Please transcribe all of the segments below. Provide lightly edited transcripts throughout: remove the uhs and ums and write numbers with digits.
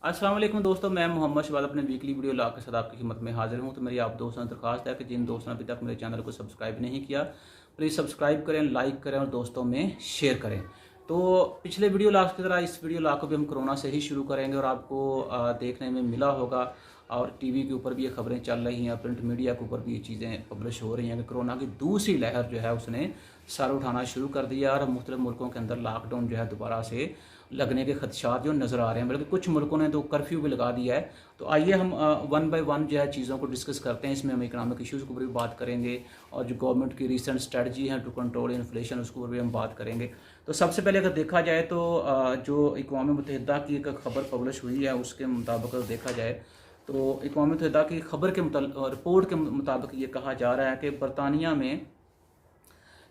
अस्सलाम वालेकुम दोस्तों, मैं मोहम्मद शहबाज अपने वीकली वीडियो लॉग के साथ आपकी खिदमत में हाजिर हूं। तो मेरी आप दोस्तों से दरख्वास्त है कि जिन दोस्तों ने अभी तक मेरे चैनल को सब्सक्राइब नहीं किया, प्लीज़ सब्सक्राइब करें, लाइक करें और दोस्तों में शेयर करें। तो पिछले वीडियो लॉग की तरह इस वीडियो लॉग को भी हम कोरोना से ही शुरू करेंगे और आपको देखने में मिला होगा और टीवी के ऊपर भी ये खबरें चल रही हैं, प्रिंट मीडिया के ऊपर भी ये चीज़ें पब्लिश हो रही हैं कि कोरोना की दूसरी लहर जो है उसने सर उठाना शुरू कर दिया और मुख्तलिफ मुल्कों के अंदर लॉकडाउन जो है दोबारा से लगने के खदशात जो नज़र आ रहे हैं, बल्कि कुछ मुल्कों ने तो कर्फ्यू भी लगा दिया है। तो आइए हम वन बाय वन जो है चीज़ों को डिस्कस करते हैं। इसमें हम इकनॉमिक इश्यूज़ के ऊपर भी बात करेंगे और जो गवर्नमेंट की रिसेंट स्ट्रेटजी है टू कंट्रोल इन्फ्लेशन उसके ऊपर भी हम बात करेंगे। तो सबसे पहले अगर देखा जाए तो जो अक़वाम मुत्तहिदा की एक खबर पब्लिश हुई है उसके मुताबिक अगर देखा जाए तो अक़वाम मुत्तहिदा की खबर के रिपोर्ट के मुताबिक ये कहा जा रहा है कि बरतानिया में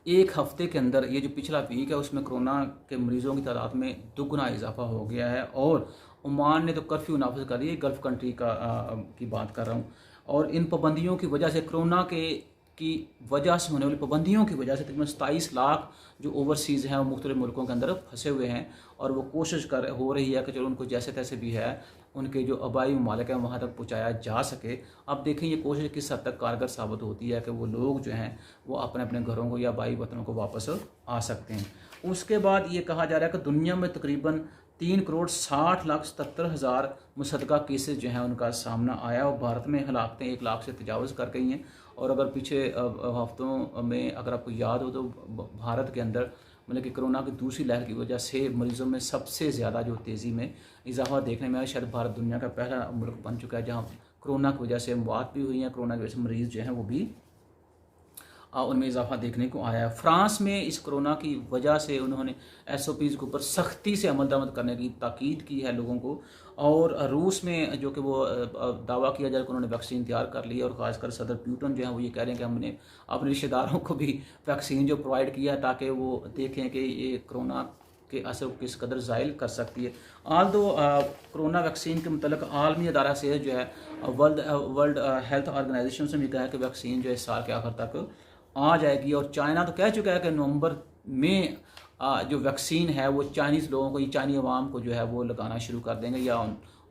एक हफ्ते के अंदर ये जो पिछला वीक है उसमें कोरोना के मरीज़ों की तादाद में दुगना इजाफा हो गया है और ओमान ने तो कर्फ्यू नाफिज कर दिया। गल्फ़ कंट्री की बात कर रहा हूँ। और इन पाबंदियों की वजह से कोरोना की वजह से होने वाली पाबंदियों की वजह से तकरीबन 27 लाख जो ओवरसीज़ हैं वो मुख्तलिफ मुल्कों के अंदर फंसे हुए हैं और वो कोशिश हो रही है कि चलो उनको जैसे तैसे भी है उनके जो आबाई ममालिक हैं वहाँ तक पहुँचाया जा सके। अब देखें ये कोशिश किस हद तक कारगर साबित होती है कि वो लोग जो हैं वो अपने अपने घरों को या आबाई वतनों को वापस आ सकते हैं। उसके बाद ये कहा जा रहा है कि दुनिया में तकरीबन 3,60,77,000 मुसद्दका केसेस जो हैं उनका सामना आया और भारत में हलाकतें 1 लाख से तजावज़ कर गई हैं। और अगर पीछे हफ्तों में अगर आपको याद हो तो भारत के अंदर मतलब कि कोरोना की दूसरी लहर की वजह से मरीज़ों में सबसे ज़्यादा जो तेज़ी में इजाफा देखने में आया। शायद भारत दुनिया का पहला मुल्क बन चुका है जहाँ कोरोना की वजह से मौत भी हुई है, कोरोना की वजह से मरीज़ जो हैं वो भी उनमें इजाफा देखने को आया है। फ्रांस में इस कोरोना की वजह से उन्होंने SOPs के ऊपर सख्ती से अमल दरामद करने की ताकीद की है लोगों को। और रूस में जो कि वो दावा किया जाए कि उन्होंने वैक्सीन तैयार कर ली है और ख़ासकर सदर पुतिन जो है वो ये कह रहे हैं कि हमने अपने रिश्तेदारों को भी वैक्सीन जो प्रोवाइड किया है ताकि वो देखें कि ये कोरोना के असर किस कदर ज़ाइल कर सकती है। आल दो कोरोना वैक्सीन के मतलब आलमी अदारा सेहत जो है वर्ल्ड हेल्थ ऑर्गेनाइजेशन से भी कहा है कि वैक्सीन जो है इस साल के आखिर तक आ जाएगी। और चाइना तो कह चुका है कि नवंबर में जो वैक्सीन है वो चाइनीज़ लोगों को, चाइनी अवाम को जो है वो लगाना शुरू कर देंगे या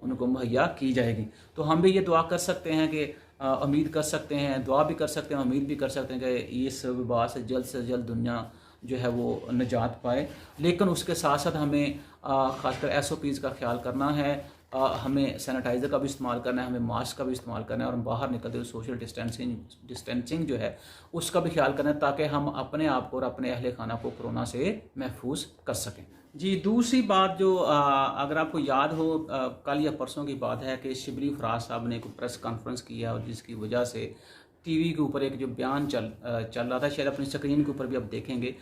उनको मुहैया की जाएगी। तो हम भी ये दुआ कर सकते हैं कि उम्मीद कर सकते हैं, दुआ भी कर सकते हैं, उम्मीद भी कर सकते हैं कि इस वबा से जल्द दुनिया जो है वो निजात पाए। लेकिन उसके साथ साथ हमें ख़ासकर SOPs का ख्याल करना है, हमें सैनिटाइज़र का भी इस्तेमाल करना है, हमें मास्क का भी इस्तेमाल करना है और हम बाहर निकलते हुए सोशल डिस्टेंसिंग जो है उसका भी ख्याल करना है ताकि हम अपने आप को और अपने अहले खाना को कोरोना से महफूज कर सकें। जी, दूसरी बात जो अगर आपको याद हो कल या परसों की बात है कि शिबली फराज साहब ने एक प्रेस कॉन्फ्रेंस किया और जिसकी वजह से टीवी के ऊपर एक जो बयान चल रहा था, शायद अपनी स्क्रीन के ऊपर भी आप देखेंगे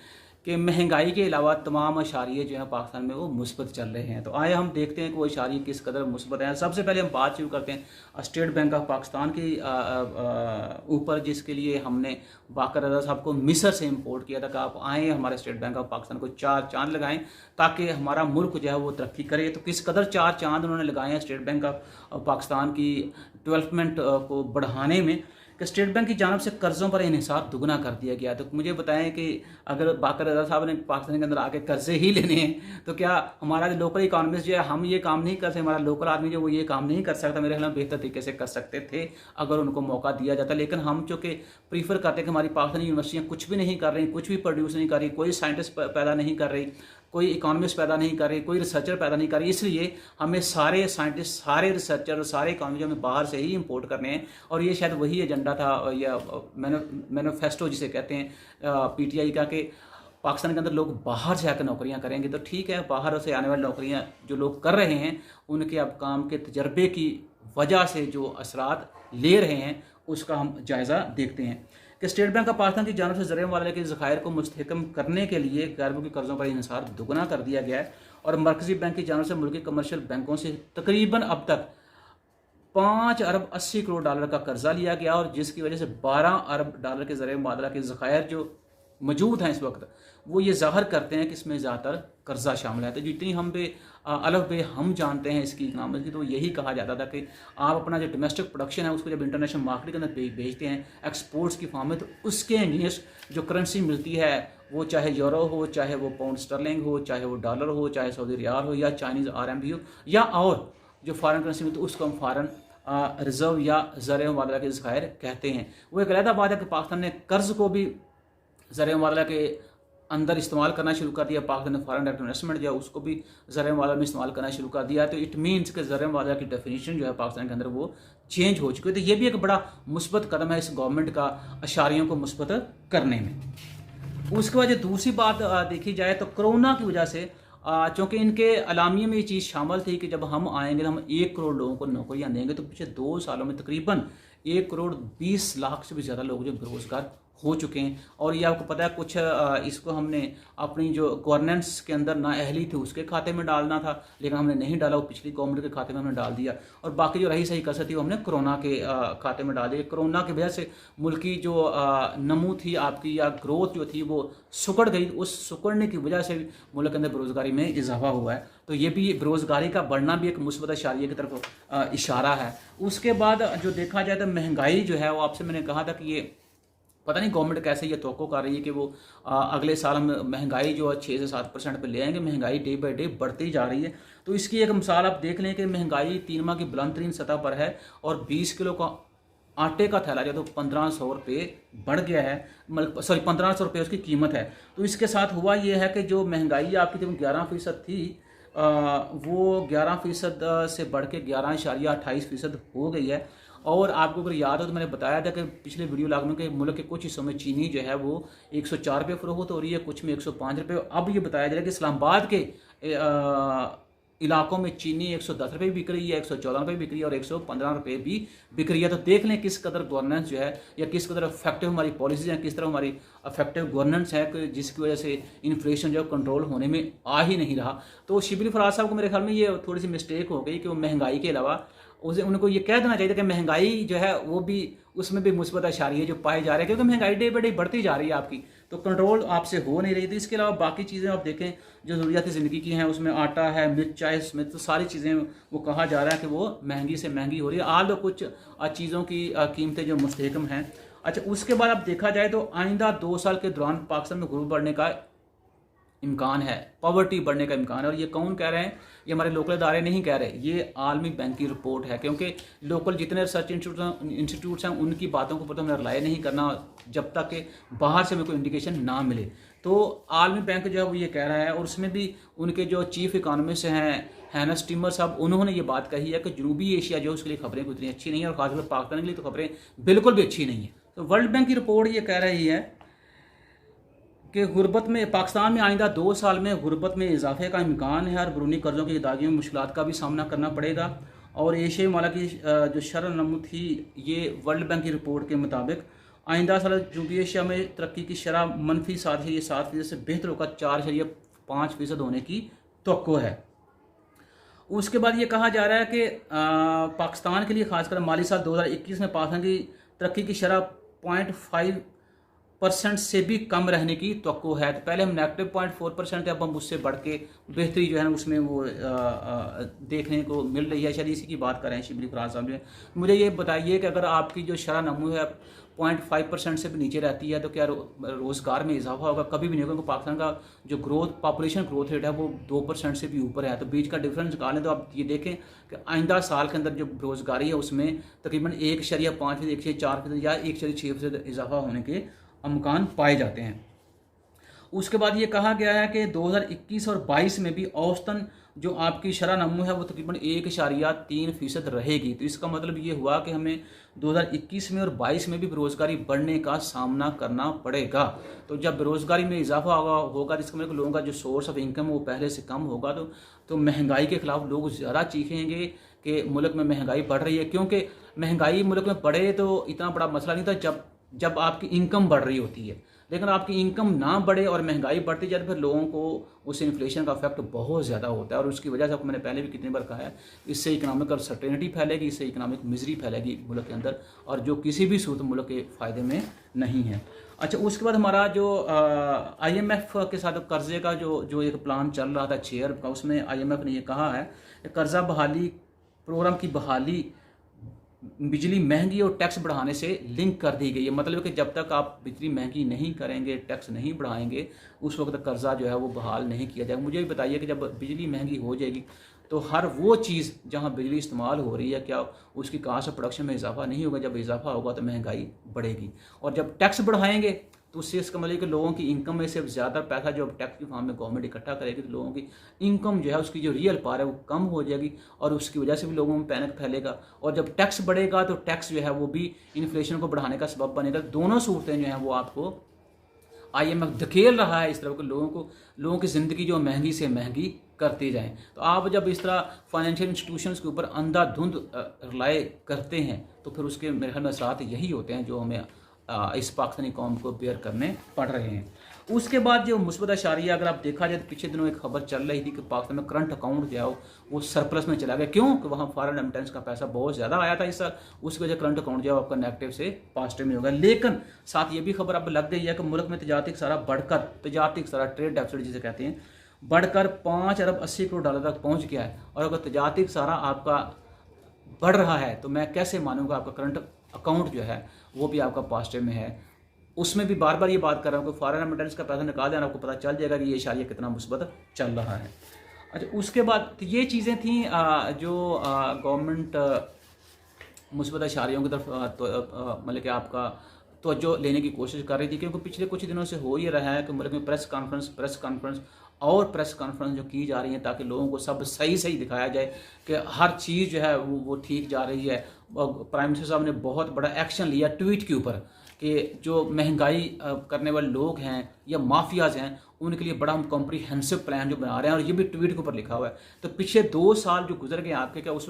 कि महंगाई के अलावा तमाम इशारे जो हैं पाकिस्तान में वो मुस्बत चल रहे हैं। तो आए हम देखते हैं कि वो इशारे किस कदर मुस्बत हैं। सबसे पहले हम बात शुरू करते हैं स्टेट बैंक ऑफ पाकिस्तान के ऊपर, जिसके लिए हमने बाकर रज़ा साहब को मिस्र से इंपोर्ट किया था कि आप आएँ हमारे स्टेट बैंक ऑफ पाकिस्तान को 4 चांद लगाएं ताकि हमारा मुल्क जो है वो तरक्की करे। तो किस कदर 4 चांद उन्होंने लगाए हैं स्टेट बैंक ऑफ पाकिस्तान की डेवलपमेंट को बढ़ाने में कि स्टेट बैंक की जानब से कर्ज़ों पर इन्हिसार दुगना कर दिया गया। तो मुझे बताएं कि अगर बाकर रज़ा साहब ने पाकिस्तान के अंदर आके कर्ज़े ही लेने हैं तो क्या हमारा जो लोकल इकॉनमिस्ट जो है हम ये काम नहीं कर सकते, हमारा लोकल आदमी जो वो ये काम नहीं कर सकता? मेरे ख्याल में बेहतर तरीके से कर सकते थे अगर उनको मौका दिया जाता। लेकिन हम चूँकि प्रीफर करते हैं कि हमारी पाकिस्तानी यूनिवर्सिटियाँ कुछ भी नहीं कर रही, कुछ भी प्रोड्यूस नहीं कर रही, कोई साइंटिस्ट पैदा नहीं कर रही, कोई इकॉनमिस्ट पैदा नहीं कर रही, कोई रिसर्चर पैदा नहीं कर रही, इसलिए हमें सारे साइंटिस्ट, सारे रिसर्चर, सारे इकॉनमिस्ट हमें बाहर से ही इंपोर्ट करने हैं। और ये शायद वही एजेंडा था या मैनिफेस्टो जिसे कहते हैं PTI का, कि पाकिस्तान के अंदर लोग बाहर से आकर नौकरियां करेंगे। तो ठीक है, बाहर से आने वाली नौकरियां जो लोग कर रहे हैं उनके अब काम के तजर्बे की वजह से जो असरात ले रहे हैं उसका हम जायज़ा देखते हैं कि स्टेट बैंक ऑफ पाकिस्तान की जानब से ज़रिए वाले के ज़खायर को मुस्तहकम करने के लिए गैरबों के कर्ज़ों पर इन्हिसार दुगना कर दिया गया है। और मरकज़ी बैंक की जानब से मुल्की कमर्शियल बैंकों से तकरीबन अब तक 5 अरब 80 करोड़ डॉलर का कर्जा लिया गया और जिसकी वजह से 12 अरब डॉलर के ज़रिए मुबादला के ज़खायर जो मौजूद हैं इस वक्त वो ये ज़ाहिर करते हैं कि इसमें ज़्यादातर कर्जा शामिल है। तो जितनी हम जानते हैं इसकी इकनॉमिक्स की, तो यही कहा जाता था कि आप अपना जो डोमेस्टिक प्रोडक्शन है उसको जब इंटरनेशनल मार्केट के अंदर भेजते हैं एक्सपोर्ट्स की फॉर्म में, तो उसके अगेंस्ट जो करेंसी मिलती है वो चाहे यूरो हो, चाहे वो पाउंड स्टर्लिंग हो, चाहे वो डॉलर हो, चाहे सऊदी रियाल हो या चाइनीज़ RMB हो या और जो फॉरेन करेंसी मिलती है उसको हम फॉरेन रिजर्व या ज़र मुबादला के ज़खायर कहते हैं। वो एक अलग बात है कि पाकिस्तान ने कर्ज को भी ज़र मुबादला के अंदर इस्तेमाल करना शुरू कर दिया। पाकिस्तान ने फॉरेन डायरेक्ट इन्वेस्टमेंट जो है उसको भी ज़र मुबादला में इस्तेमाल करना शुरू कर दिया। तो इट मीन्स कि ज़र मुबादला की डेफिनेशन जो है पाकिस्तान के अंदर वो चेंज हो चुकी है। तो ये भी एक बड़ा मुस्बत कदम है इस गवर्नमेंट का अशारियों को मुस्बत करने में। उसके बाद जो दूसरी बात देखी जाए तो कोरोना की वजह से चूँकि इनके अलामियों में ये चीज़ शामिल थी कि जब हम आएंगे तो हम 1 करोड़ लोगों को नौकरियाँ देंगे, तो पिछले 2 सालों में तकरीबन 1 करोड़ 20 लाख से भी ज़्यादा लोग जो बेरोज़गार हो चुके हैं। और ये आपको पता है कुछ इसको हमने अपनी जो गवर्नेंस के अंदर नाअहली थी उसके खाते में डालना था, लेकिन हमने नहीं डाला, वो पिछली गवर्नमेंट के खाते में हमने डाल दिया। और बाकी जो रही सही कसर थी वो हमने कोरोना के खाते में डाल दिया। कोरोना की वजह से मुल्क की जो नमू थी आपकी या ग्रोथ जो थी वो सुकड़ गई। उस सुकड़ने की वजह से भी मुल्क के अंदर बेरोज़गारी में इजाफा हुआ है। तो ये भी बेरोज़गारी का बढ़ना भी एक मुस्बत इशारे की तरफ इशारा है। उसके बाद जो देखा जाए तो महंगाई जो है वो आपसे मैंने कहा था कि ये पता नहीं गवर्नमेंट कैसे ये तवक्को कर रही है कि वो अगले साल हम महंगाई जो है 6 से 7% पे ले आएंगे। महंगाई डे बाई डे बढ़ती जा रही है। तो इसकी एक मिसाल आप देख लें कि महंगाई 3 माह की बुलंद तरीन सतह पर है और 20 किलो का आटे का थैला जो तो 1500 रुपये बढ़ गया है, 1500 रुपये उसकी कीमत है। तो इसके साथ हुआ ये है कि जो महंगाई आपकी थी 11% थी, वो 11% से बढ़ के 11.28% हो गई है। और आपको अगर याद हो तो मैंने बताया था कि पिछले वीडियो लाग में कि मुल्क के कुछ हिस्सों में चीनी जो है वो 104 रुपये फ़रोख्त हो रही है, कुछ में 105 रुपये। अब ये बताया जा रहा है कि इस्लामाबाद के इलाकों में चीनी 110 रुपये बिक रही है, 114 रुपये बिक रही है और 115 रुपये भी बिक रही है। तो देख लें किस कदर गवर्नेंस जो है या किस कदर इफेक्टिव हमारी पॉलिसीज हैं, किस तरह हमारी इफेक्टिव गवर्नेंस है कि जिसकी वजह से इन्फ्लेशन जो है कंट्रोल होने में आ ही नहीं रहा। तो शिबली फराज साहब को मेरे ख्याल में ये थोड़ी सी मिस्टेक हो गई कि वो महंगाई के अलावा उनको ये कह देना चाहिए था कि महंगाई जो है वो भी उसमें भी मुस्बत इशारे जो पाए जा रहे हैं, क्योंकि महंगाई डे बाई डे बढ़ती जा रही है आपकी, तो कंट्रोल आपसे हो नहीं रही थी। इसके अलावा बाकी चीज़ें आप देखें जो ज़रूरियात ज़िंदगी की हैं, उसमें आटा है, मिर्च चाय, इसमें तो सारी चीज़ें वो कहा जा रहा है कि वो महंगी से महंगी हो रही है। आज तो कुछ चीज़ों की कीमतें जो मुस्तहकम हैं। अच्छा, उसके बाद अब देखा जाए तो आइंदा 2 साल के दौरान पाकिस्तान में ग्रोथ बढ़ने का इम्कान है, पॉवर्टी बढ़ने का इम्कान है। और ये कौन कह रहे हैं? ये हमारे लोकल इदारे नहीं कह रहे, ये आलमी बैंक की रिपोर्ट है। क्योंकि लोकल जितने रिसर्च इंस्टीट्यूट्स हैं उनकी बातों के ऊपर तो हमें रिलाई नहीं करना जब तक कि बाहर से हमें कोई इंडिकेशन ना मिले। तो आलमी बैंक जो है वो ये कह रहा है, और उसमें भी उनके जो चीफ इकानमिस्ट हैं हैनस टिमर साहब, उन्होंने ये बात कही है कि जनूबी एशिया जो उसके लिए खबरें उतनी अच्छी नहीं है, और खासकर पाकिस्तान के लिए तो खबरें बिल्कुल भी अच्छी नहीं है। तो वर्ल्ड बैंक की रिपोर्ट ये कह रही है कि गुर्बत में पाकिस्तान में आइंदा 2 साल में गुर्बत में इजाफे का इम्कान है और बैरूनी कर्ज़ों की अदायगी में मुश्किलात का भी सामना करना पड़ेगा। और एशियाई माला की जो शरह नमू थी, ये वर्ल्ड बैंक की रिपोर्ट के मुताबिक आइंदा साल जनूबी एशिया में तरक्की की शरह -7% से बेहतर होकर 4.5% होने की तवक्को है। उसके बाद ये कहा जा रहा है कि पाकिस्तान के लिए खासकर माली साल 2021 में पाकिस्तान की तरक्की की शरह 0.5% से भी कम रहने की तवक्को है। तो पहले हम -0.4% थे, अब हम उससे बढ़ के बेहतरी जो है उसमें वो देखने को मिल रही है। शायद इसी की बात कर रहे हैं शिबली फराज साहब जो। मुझे ये बताइए कि अगर आपकी जो शरह नमू है 0.5% से भी नीचे रहती है तो क्या रोज़गार में इजाफा होगा? कभी भी नहीं होगा, क्योंकि पाकिस्तान का जो पॉपुलेशन ग्रोथ रेट है वो 2% से भी ऊपर है। तो बीच का डिफरेंस निकालें तो आप ये देखें कि आइंदा साल के अंदर जो बेरोज़गारी है उसमें तकरीबन 1.5%, 1.4% या 1.6% इजाफा होने के इम्कान पाए जाते हैं। उसके बाद ये कहा गया है कि 2021 और 22 में भी औसतन जो आपकी शरह नमू है वो तकरीबन 1.3% रहेगी। तो इसका मतलब ये हुआ कि हमें 2021 में और 22 में भी बेरोज़गारी बढ़ने का सामना करना पड़ेगा। तो जब बेरोज़गारी में इजाफा होगा तो इसका मतलब लोगों का जो सोर्स ऑफ इनकम वो पहले से कम होगा। तो महंगाई के खिलाफ लोग ज़्यादा चीखेंगे कि मुल्क में महंगाई बढ़ रही है, क्योंकि महंगाई मुल्क में बढ़े तो इतना बड़ा मसला नहीं था जब आपकी इनकम बढ़ रही होती है। लेकिन आपकी इनकम ना बढ़े और महंगाई बढ़ती जाए तो फिर लोगों को उस इन्फ्लेशन का इफेक्ट बहुत ज़्यादा होता है। और उसकी वजह से आपको मैंने पहले भी कितनी बार कहा है, इससे इकनॉमिक अनसर्टेनिटी फैलेगी, इससे इकनॉमिक मिजरी फैलेगी मुल्क के अंदर, और जो किसी भी सूरत मुल्क के फ़ायदे में नहीं है। अच्छा, उसके बाद हमारा जो IMF के साथ कर्जे का जो एक प्लान चल रहा था शेयर का, उसमें IMF ने ये कहा है कि कर्जा बहाली प्रोग्राम की बहाली बिजली महंगी और टैक्स बढ़ाने से लिंक कर दी गई है। मतलब कि जब तक आप बिजली महंगी नहीं करेंगे, टैक्स नहीं बढ़ाएंगे, उस वक्त तक कर्जा जो है वो बहाल नहीं किया जाएगा। मुझे भी बताइए कि जब बिजली महंगी हो जाएगी तो हर वो चीज़ जहाँ बिजली इस्तेमाल हो रही है, क्या उसकी कॉस्ट ऑफ प्रोडक्शन में इजाफा नहीं होगा? जब इजाफा होगा तो महंगाई बढ़ेगी। और जब टैक्स बढ़ाएंगे तो उससे इसका मतलब कि लोगों की इनकम में से ज़्यादा पैसा जो टैक्स की फॉर्म में गवर्नमेंट इकट्ठा करेगी तो लोगों की इनकम जो है, उसकी जो रियल पावर है वो कम हो जाएगी और उसकी वजह से भी लोगों में पैनिक फैलेगा। और जब टैक्स बढ़ेगा तो टैक्स जो है वो भी इन्फ्लेशन को बढ़ाने का सबब बनेगा। दोनों सूरतें जो हैं वो आपको IMF धकेल रहा है इस तरह के लोगों की ज़िंदगी जो महंगी से महंगी करती जाएं। तो आप जब इस तरह फाइनेंशियल इंस्टीट्यूशंस के ऊपर अंधाधुंध रिलाय करते हैं तो फिर उसके मेरे ख्याल में असरात यही होते हैं जो हमें इस पाकिस्तानी कौम को बेयर करने पड़ रहे हैं। उसके बाद जो मुस्बत अशारिया, अगर आप देखा जाए तो पिछले दिनों एक खबर चल रही थी कि पाकिस्तान में करंट अकाउंट जो है वो सरप्लस में चला गया। क्यों? कि वहाँ फॉरेन रेमिटेंस का पैसा बहुत ज़्यादा आया था इस साल, उसकी वजह करंट अकाउंट जो है आपका नेगेटिव से पॉजिटिव में होगा। लेकिन साथ ये भी खबर अब लग गई है कि मुल्क में तजारती खसारा बढ़कर, तजारती खसारा ट्रेड डेफिसिट जिसे कहते हैं, बढ़कर 5 अरब 80 करोड़ डॉलर तक पहुँच गया है। और अगर तजारती खसारा आपका बढ़ रहा है तो मैं कैसे मानूंगा आपका करंट अकाउंट जो है वो भी आपका पॉजिटिव में है। उसमें भी बार बार ये बात कर रहा हूँ कि फॉरेन रेमिटेंस का पैसा निकाल देना, आपको पता चल जाएगा कि ये इशारिया कितना मुस्बत चल रहा है। अच्छा, उसके बाद तो ये चीज़ें थी जो गवर्नमेंट मुस्बत इशारियों की तरफ मतलब कि आपका तवज्जो लेने की कोशिश कर रही थी। क्योंकि पिछले कुछ दिनों से हो ही रहा है कि मुल्क में प्रेस कॉन्फ्रेंस जो की जा रही है ताकि लोगों को सब सही सही दिखाया जाए कि हर चीज़ जो है वो ठीक जा रही है। प्राइम मिनिस्टर साहब ने बहुत बड़ा एक्शन लिया ट्वीट के ऊपर कि जो महंगाई करने वाले लोग हैं या माफियाज हैं उनके लिए बड़ा हम कॉम्प्रीहेंसिव प्लान जो बना रहे हैं, और ये भी ट्वीट के ऊपर लिखा हुआ है। तो पिछले 2 साल जो गुजर गए आपके, क्या उस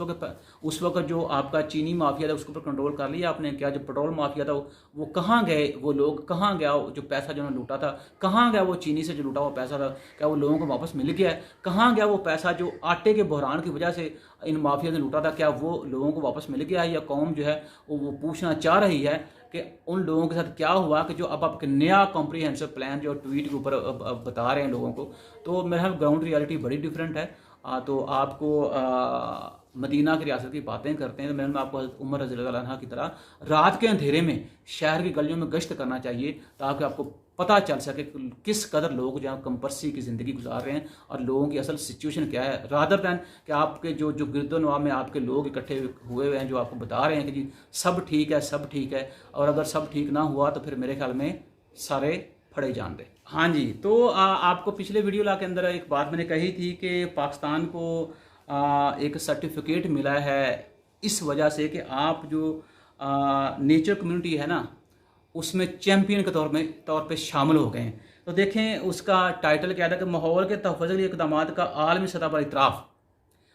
वक्त जो आपका चीनी माफिया था उसके ऊपर कंट्रोल कर लिया आपने? क्या जो पेट्रोल माफिया था वो कहाँ गए? वो लोग कहाँ गया? जो पैसा जो उन्होंने लूटा था कहाँ गया? वो चीनी से जो लूटा हुआ पैसा था क्या वो लोगों को वापस मिल गया है? कहाँ गया वो पैसा जो आटे के बहरान की वजह से इन माफिया ने लूटा था? क्या वो लोगों को वापस मिल गया है? या कौम जो है वो पूछना चाह रही है कि उन लोगों के साथ क्या हुआ कि जो अब आपके नया कॉम्प्रीहेंसिव प्लान जो ट्वीट के ऊपर बता रहे हैं लोगों को। तो मेरा ग्राउंड रियलिटी बड़ी डिफरेंट है। तो आपको मदीना की रियासत की बातें करते हैं तो मैंने आपको उमर रज़ी अल्लाह अन्हा की तरह रात के अंधेरे में शहर की गलियों में गश्त करना चाहिए ताकि आपको पता चल सके किस कदर लोग जो कंपरसी की ज़िंदगी गुजार रहे हैं और लोगों की असल सिचुएशन क्या है, रादर दैन कि आपके जो गिरदोनवा में आपके लोग इकट्ठे हुए हुए हैं जो आपको बता रहे हैं कि जी सब ठीक है, सब ठीक है। और अगर सब ठीक ना हुआ तो फिर मेरे ख्याल में सारे फड़े जान दे। हाँ जी, तो आपको पिछले वीडियो ला के अंदर एक बात मैंने कही थी कि पाकिस्तान को एक सर्टिफिकेट मिला है इस वजह से कि आप जो नेचर कम्युनिटी है ना उसमें चैम्पियन के तौर पे शामिल हो गए हैं। तो देखें उसका टाइटल क्या था कि माहौल के तहफ़्फ़ुज़ के लिए इक़दामात का आलमी सतह पर इतराफ़।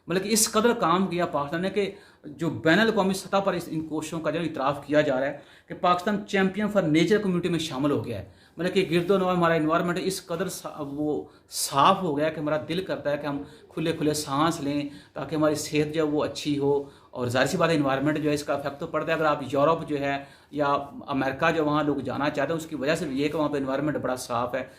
मतलब कि इस कदर काम किया पाकिस्तान ने कि जो बैनुल-अक़वामी सतह पर इन कोशिशों का जो इतराफ़ किया जा रहा है कि Pakistan champion for nature community में शामिल हो गया है। मतलब कि गिरदोनवा हमारा इन्वायरमेंट इस कदर वो साफ़ हो गया कि हमारा दिल करता है कि हम खुले खुले सांस लें ताकि हमारी सेहत जो है वो अच्छी हो। और ज़ाहिर सी बात है इन्वायरमेंट जो है इसका इफेक्ट तो पड़ता है। अगर आप यूरोप जो है या अमेरिका जो वहाँ लोग जाना चाहते हैं उसकी वजह से ये है कि वहाँ पर इन्वायरमेंट बड़ा साफ़ है,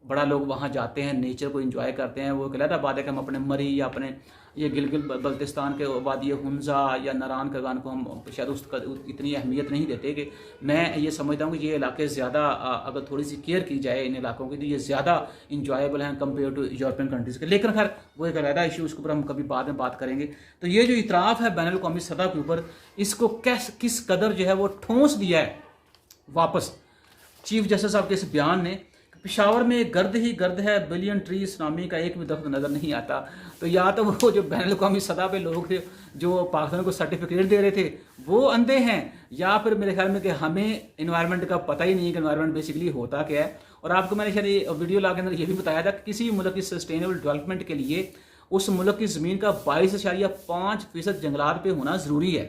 बड़ा लोग वहाँ जाते हैं, नेचर को एंजॉय करते हैं। वो कहता बात है कि हम अपने मरी या अपने ये गिलगित बल्तिस्तान के बाद ये हुंजा या नारान करगान को हम शायद उसका इतनी अहमियत नहीं देते कि मैं ये समझता हूँ कि ये इलाके ज़्यादा अगर थोड़ी सी केयर की जाए इन इलाकों की तो ये ज़्यादा इंजॉयबल हैं कंपेयर टू यूरोपियन कंट्रीज़ के। लेकिन खैर वो एक अलग इशू, उसके ऊपर हम कभी बाद में बात करेंगे। तो ये जो इतराफ़ है बैनुल-अक़वामी सतह के ऊपर, इसको किस कदर जो है वो ठोंस दिया है वापस चीफ जस्टिस साहब के इस बयान ने। पेशावर में गर्द ही गर्द है, बिलियन ट्री सुनामी का एक भी दफ्तर नज़र नहीं आता। तो या तो वो जो बैनुल-अक़वामी सतह पे लोग थे जो पाकिस्तान को सर्टिफिकेट दे रहे थे वो अंधे हैं, या फिर मेरे ख्याल में कि हमें इन्वायरमेंट का पता ही नहीं है कि इन्वायरमेंट बेसिकली होता क्या है। और आपको मैंने शायद वीडियो ला के अंदर ये भी बताया था कि किसी भी मुल्क की सस्टेनेबल डेवलपमेंट के लिए उस मुल्क की ज़मीन का 22.5% जंगलात पे होना ज़रूरी है।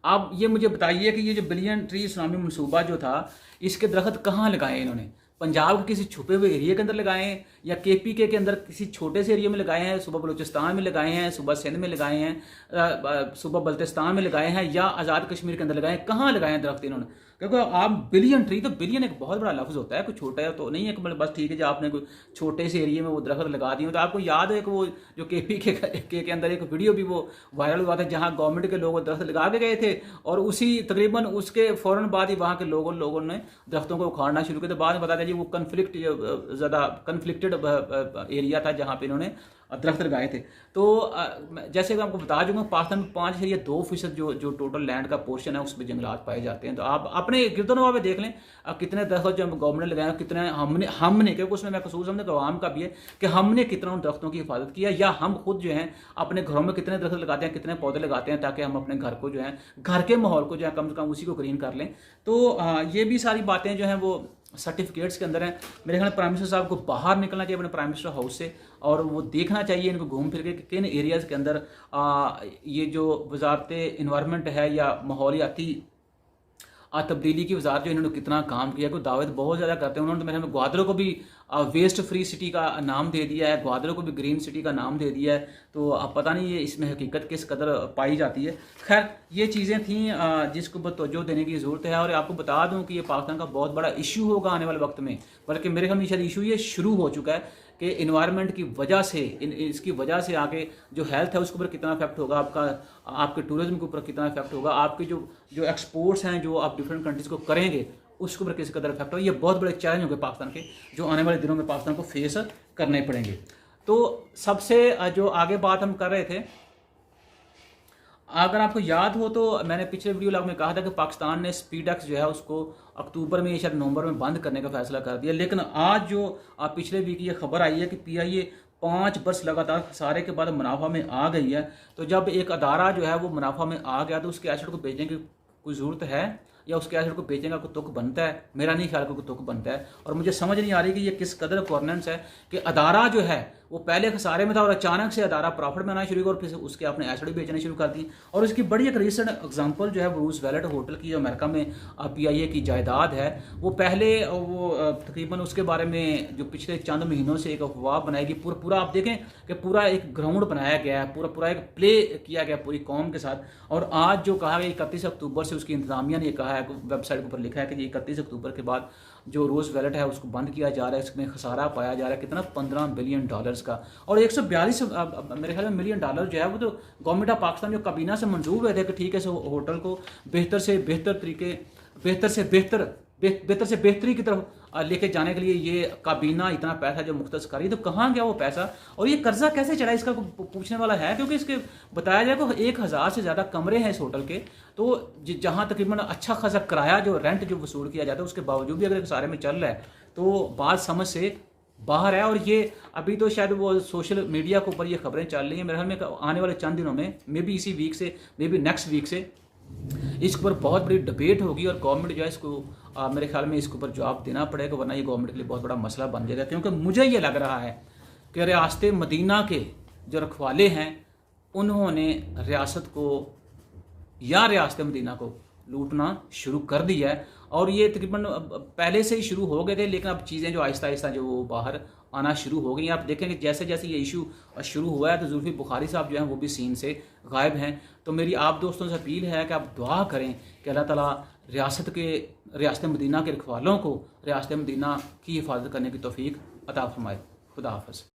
अब ये मुझे बताइए कि ये जो बिलियन ट्री सुनामी मनसूबा जो था इसके दरख्त कहाँ लगाए इन्होंने? पंजाब के किसी छुपे हुए एरिया के अंदर लगाए हैं या KPK के अंदर किसी छोटे से एरिया में लगाए हैं, सुबह बलूचिस्तान में लगाए हैं, सुबह सिंध में लगाए हैं, सुबह बल्तिस्तान में लगाए हैं, या आज़ाद कश्मीर के अंदर लगाए हैं? कहाँ लगाए हैं दरख्त इन्होंने? क्योंकि आप बिलियन ट्री, तो बिलियन एक बहुत बड़ा लफ्ज़ होता है, कोई छोटा है तो नहीं है कि मतलब बस ठीक है, जब आपने कोई छोटे से एरिया में वो दरख्त लगा दिए। तो आपको याद है कि वो जो केपी के अंदर एक वीडियो भी वो वायरल हुआ था, जहाँ गवर्नमेंट के लोग दरख्त लगा के गए थे और उसी तकरीबन उसके फ़ौरन बाद ही वहाँ के लोगों ने दरख्तों को उखाड़ना शुरू किया। तो बाद में बताया जी वो कन्फ्लिक्टेड एरिया था जहाँ पे इन्होंने दरख्त लगाए थे। तो जैसे मैं आपको बता दूंगा, पाकिस्तान में 5.2% जो टोटल लैंड का पोर्शन है उसमें जंगलात पाए जाते हैं। तो आप अपने गिरदोनवा में देख लें कितने दरख्त जो गवर्नमेंट ने लगाए, कितने हमने क्योंकि उसमें मैं कसूर समझता हूं आवाम का भी है कि हमने कितना उन दरख्तों की हिफाजत की है, या हम खुद जो है अपने घरों में कितने दरख्त लगाते हैं, कितने पौधे लगाते हैं, ताकि हम अपने घर को जो है, घर के माहौल को जो है कम से कम उसी को ग्रीन कर लें। तो ये भी सारी बातें जो हैं वो सर्टिफिकेट्स के अंदर हैं। मेरे ख्याल प्राइम मिनिस्टर साहब को बाहर निकलना चाहिए अपने प्राइम मिनिस्टर हाउस से, और वो देखना चाहिए इनको घूम फिर के किन एरियाज़ के अंदर ये जो वजारत इन्वायरमेंट है या माहौलियाती तब्दीली की वजारत जो इन्होंने कितना काम किया, कोई दावे तो बहुत ज़्यादा करते हैं उन्होंने। तो मेरे ग्वादर को भी वेस्ट फ्री सिटी का नाम दे दिया है, ग्वादर को भी ग्रीन सिटी का नाम दे दिया है। तो अब पता नहीं ये इसमें हकीकत किस कदर पाई जाती है। खैर ये चीज़ें थी जिसको तवज्जो देने की ज़रूरत है। और आपको बता दूं कि ये पाकिस्तान का बहुत बड़ा इशू होगा आने वाले वक्त में, बल्कि मेरे ख्याल में शायद इशू ये शुरू हो चुका है कि इन्वायरमेंट की वजह से, इसकी वजह से आगे जो हेल्थ है उसके ऊपर कितना इफेक्ट होगा, आपके टूरिज्म के ऊपर कितना इफेक्ट होगा, आपके जो एक्सपोर्ट्स हैं जो आप डिफरेंट कंट्रीज़ को करेंगे उसके ऊपर किस कदर इफेक्ट होगा। ये बहुत बड़े चैलेंज होंगे पाकिस्तान के, जो आने वाले दिनों में पाकिस्तान को फेस करने पड़ेंगे। तो सबसे जो आगे बात हम कर रहे थे, अगर आपको याद हो तो मैंने पिछले वीडियो लॉग में कहा था कि पाकिस्तान ने स्पीडएक्स जो है उसको अक्टूबर में, शायद नवंबर में बंद करने का फैसला कर दिया। लेकिन आज जो पिछले वीक ये खबर आई है कि PIA 5 बरस लगातार खसारे के बाद मुनाफा में आ गई है। तो जब एक अदारा जो है वो मुनाफा में आ गया तो उसके एसेट को बेचने की कोई ज़रूरत है, या उसके एसेट को बेचने का कोई तुक बनता है? मेरा नहीं ख्याल कोई तुक बनता है। और मुझे समझ नहीं आ रही कि ये किस कदर गवर्नेंस है कि अदारा जो है वो पहले खसारे में था और अचानक से अदारा प्रॉफिट में आना शुरू किया और फिर उसके अपने एसेट भी बेचने शुरू कर दी। और इसकी बड़ी एक रीसेंट एग्जांपल जो है वो रूजवेल्ट होटल की, जो अमेरिका में PIA की जायदाद है, वो पहले वो तकरीबन उसके बारे में जो पिछले चंद महीनों से एक अफवाह बनाएगी, पूरा आप देखें कि पूरा एक ग्राउंड बनाया गया है, पूरा एक प्ले किया गया पूरी कौम के साथ। और आज जो कहा गया 31 अक्टूबर से उसकी इंतजामिया ने कहा है, वेबसाइट के ऊपर लिखा है कि 31 अक्टूबर के बाद जो रूजवेल्ट है उसको बंद किया जा रहा है, इसमें खसारा पाया जा रहा है कितना, $15 बिलियन का। और 142 मेरे ख्याल में मिलियन डॉलर जो है वो तो गवर्नमेंट ऑफ पाकिस्तान जो काबीना से मंजूर हुए थे कि ठीक है इस होटल को बेहतर से बेहतरी की तरफ लेके जाने के लिए ये काबीना इतना पैसा जो मुख्तस कर रही है। तो कहाँ गया वो पैसा और ये कर्जा कैसे चढ़ा, इसका पूछने वाला है। क्योंकि इसके बताया जाए कि 1000 से ज़्यादा कमरे हैं इस होटल के, तो जहाँ तकरीबन अच्छा खासा किराया जो रेंट जो वसूल किया जाता है, उसके बावजूद भी अगर सारे में चल रहा है तो बात समझ से बाहर है। और ये अभी तो शायद वो सोशल मीडिया के ऊपर ये खबरें चल रही हैं। मेरे ख्याल में आने वाले चंद दिनों में, मे बी इसी वीक से, मे बी नेक्स्ट वीक से इसके ऊपर बहुत बड़ी डिबेट होगी और गवर्नमेंट जो है इसको मेरे ख्याल में इसके ऊपर जवाब देना पड़ेगा, वरना ये गवर्नमेंट के लिए बहुत बड़ा मसला बन जाएगा। क्योंकि मुझे ये लग रहा है कि रियासत मदीना के जो रखवाले हैं उन्होंने रियासत को या रियासत मदीना को लूटना शुरू कर दिया है। और ये तकरीबन पहले से ही शुरू हो गए थे, लेकिन अब चीज़ें जो आहिस्ता आहिस्ता जो वो बाहर आना शुरू हो गई हैं। आप देखेंगे जैसे जैसे ये इशू शुरू हुआ है तो जुल्फिकार बुखारी साहब जो हैं वो भी सीन से गायब हैं। तो मेरी आप दोस्तों से अपील है कि आप दुआ करें कि अल्लाह ताला रियासत मदीना के रखवालों को रियासत मदीना की हिफाजत करने की तौफीक अता फरमाए। खुदा हाफ़िज़।